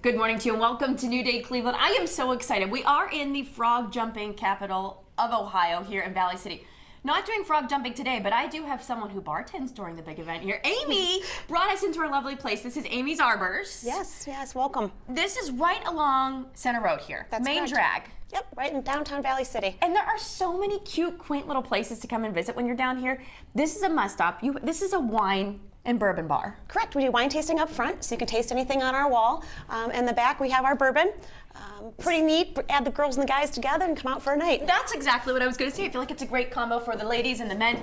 Good morning to you and welcome to New Day Cleveland. I am so excited. We are in the frog jumping capital of Ohio here in Valley City. Not doing frog jumping today, but I do have someone who bartends during the big event here. Amy brought us into our lovely place. This is Amy's Arbors. Yes, welcome. This is right along Center Road here. That's Main correct. drag. Yep, right in downtown Valley City. And there are so many cute, quaint little places to come and visit when you're down here. This is a must-stop. This is a wine and bourbon bar. Correct. We do wine tasting up front, so you can taste anything on our wall. In the back, we have our bourbon. Pretty neat. Add the girls and the guys together and come out for a night. That's exactly what I was going to say. I feel like it's a great combo for the ladies and the men.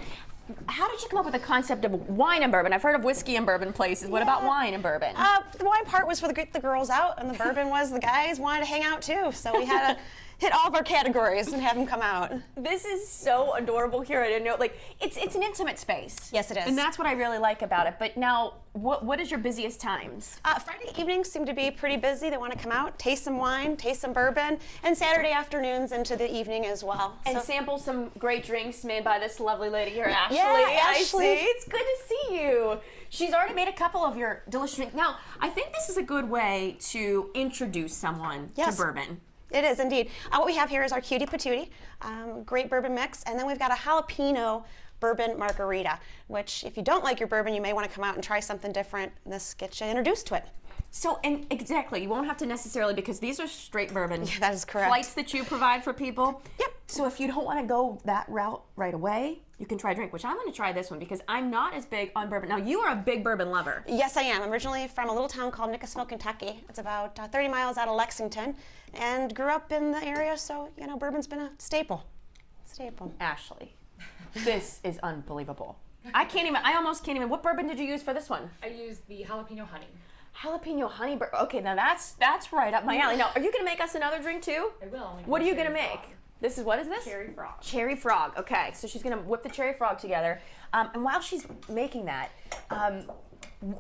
How did you come up with the concept of wine and bourbon? I've heard of whiskey and bourbon places. What about wine and bourbon? The wine part was for the girls out, and the bourbon was the guys wanted to hang out too. So we had to hit all of our categories and have them come out. This is so adorable here. I didn't know, like, it's an intimate space. Yes, it is. And that's what I really like about it. But now, what is your busiest times? Friday evenings seem to be pretty busy. They want to come out, taste some wine, taste some bourbon, and Saturday afternoons into the evening as well. And sample some great drinks made by this lovely lady here, Ashley. Yeah, I Ashley. see. It's good to see you. She's already made a couple of your delicious drinks. Now, I think this is a good way to introduce someone to bourbon. It is indeed. What we have here is our Cutie Patootie, great bourbon mix, and then we've got a jalapeno bourbon margarita, which if you don't like your bourbon, you may want to come out and try something different, and this gets you introduced to it. So, and exactly, you won't have to necessarily, because these are straight bourbon. Yeah, that is correct. Flights that you provide for people. Yep. So if you don't want to go that route right away, you can try a drink, which I'm going to try this one because I'm not as big on bourbon. Now, you are a big bourbon lover. Yes, I am. I'm originally from a little town called Nicholasville, Kentucky. It's about 30 miles out of Lexington, and grew up in the area, so, you know, bourbon's been a staple. Ashley, this is unbelievable. I almost can't even. What bourbon did you use for this one? I used the jalapeno honey. Jalapeno honey bourbon. Okay, now that's right up my alley. Now, are you going to make us another drink too? I will. What are you going to make? What is this? Cherry frog. Cherry frog. Okay, so she's going to whip the cherry frog together. And while she's making that,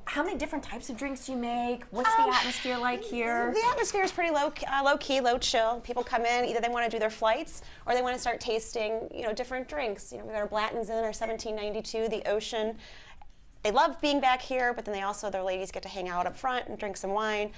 how many different types of drinks do you make? What's the atmosphere like here? The atmosphere is pretty low key, low chill. People come in, either they want to do their flights or they want to start tasting, different drinks. We've got our Blanton's in, our 1792, the Ocean. They love being back here, but then their ladies get to hang out up front and drink some wine.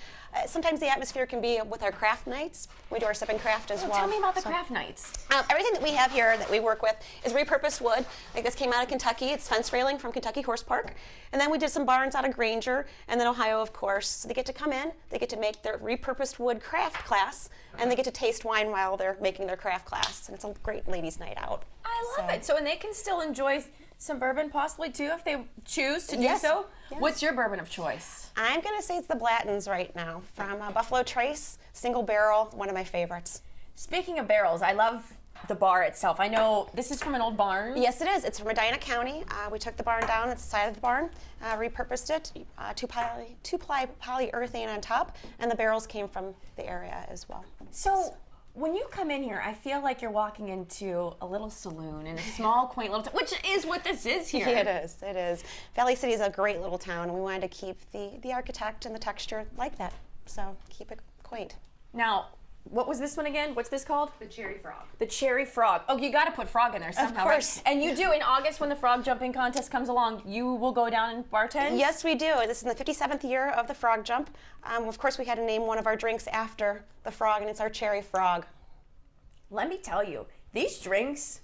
Sometimes the atmosphere can be with our craft nights. We do our sip and craft as well. Tell me about the craft nights. Everything that we have here that we work with is repurposed wood. Like this came out of Kentucky. It's fence railing from Kentucky Horse Park. And then we did some barns out of Granger, and then Ohio, of course. So they get to come in, they get to make their repurposed wood craft class, and they get to taste wine while they're making their craft class. And it's a great ladies' night out. I love it. So, and they can still enjoy some bourbon possibly too if they choose to do so. Yes. What's your bourbon of choice? I'm going to say it's the Blanton's right now from Buffalo Trace, single barrel, one of my favorites. Speaking of barrels, I love the bar itself. I know this is from an old barn. Yes, it is. It's from Medina County. We took the barn down. It's the side of the barn, repurposed it, two-ply polyurethane on top, and the barrels came from the area as well. So, when you come in here, I feel like you're walking into a little saloon in a small, quaint little town, which is what this is here. It is. Valley City is a great little town, and we wanted to keep the architect and the texture like that, so keep it quaint. Now, what was this one again? What's this called? The cherry frog. The cherry frog. Oh, you got to put frog in there somehow. Of course. Right? And you do, in August when the frog jumping contest comes along, you will go down and bartend? Yes, we do. This is the 57th year of the frog jump. Of course, we had to name one of our drinks after the frog, and it's our cherry frog. Let me tell you, these drinks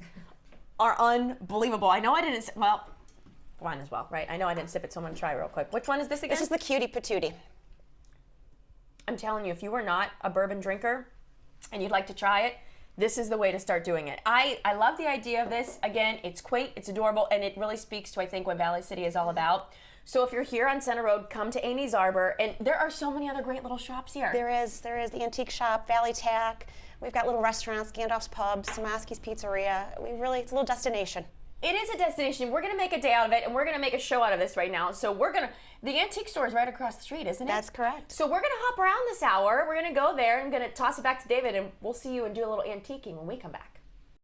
are unbelievable. I know I didn't, wine as well, right? I know I didn't sip it, so I'm going to try real quick. Which one is this again? This is the Cutie Patootie. I'm telling you, if you are not a bourbon drinker and you'd like to try it, this is the way to start doing it. I love the idea of this. Again, it's quaint, it's adorable, and it really speaks to, I think, what Valley City is all about. So if you're here on Center Road, come to Amy's Arbor, and there are so many other great little shops here. There is the Antique Shop, Valley Tack. We've got little restaurants, Gandalf's Pub, Samaski's Pizzeria. It's a little destination. It is a destination. We're going to make a day out of it, and we're going to make a show out of this right now. So the antique store is right across the street, isn't it? That's correct. So we're going to hop around this hour. We're going to go there and going to toss it back to David, and we'll see you and do a little antiquing when we come back.